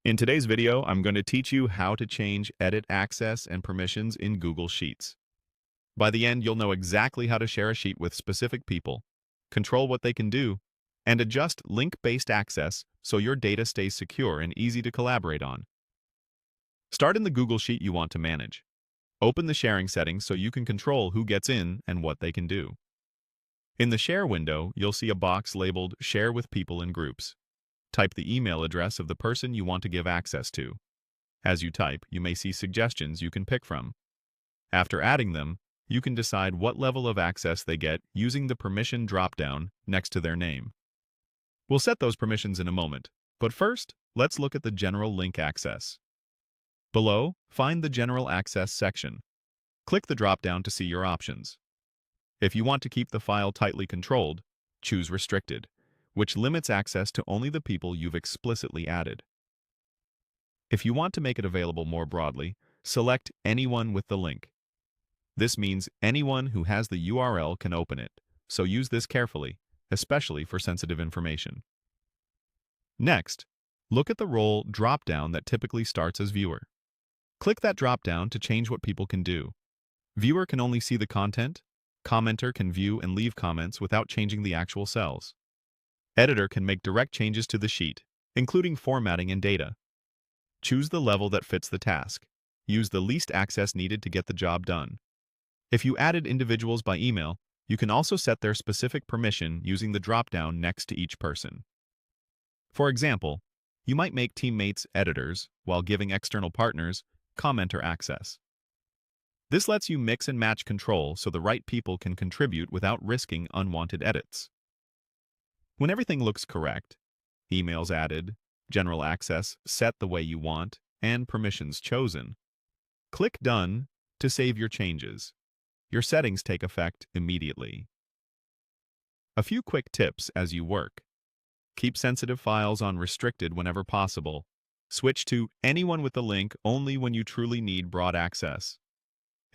In today's video, I'm going to teach you how to change edit access and permissions in Google Sheets. By the end, you'll know exactly how to share a sheet with specific people, control what they can do, and adjust link-based access so your data stays secure and easy to collaborate on. Start in the Google Sheet you want to manage. Open the sharing settings so you can control who gets in and what they can do. In the Share window, you'll see a box labeled Share with People in Groups. Type the email address of the person you want to give access to. As you type, you may see suggestions you can pick from. After adding them, you can decide what level of access they get using the permission drop-down next to their name. We'll set those permissions in a moment, but first, let's look at the General Link Access. Below, find the General Access section. Click the drop-down to see your options. If you want to keep the file tightly controlled, choose Restricted, which limits access to only the people you've explicitly added. If you want to make it available more broadly, select Anyone with the link. This means anyone who has the URL can open it, so use this carefully, especially for sensitive information. Next, look at the role drop-down that typically starts as Viewer. Click that drop-down to change what people can do. Viewer can only see the content, commenter can view and leave comments without changing the actual cells. Editor can make direct changes to the sheet, including formatting and data. Choose the level that fits the task. Use the least access needed to get the job done. If you added individuals by email, you can also set their specific permission using the drop-down next to each person. For example, you might make teammates editors while giving external partners commenter access. This lets you mix and match control so the right people can contribute without risking unwanted edits. When everything looks correct, emails added, general access set the way you want, and permissions chosen, click Done to save your changes. Your settings take effect immediately. A few quick tips as you work. Keep sensitive files on Restricted whenever possible. Switch to Anyone with the link only when you truly need broad access.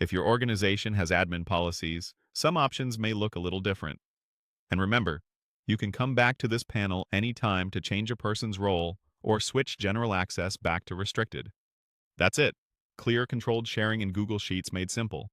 If your organization has admin policies, some options may look a little different. And remember, you can come back to this panel anytime to change a person's role or switch general access back to restricted. That's it. Clear, controlled sharing in Google Sheets made simple.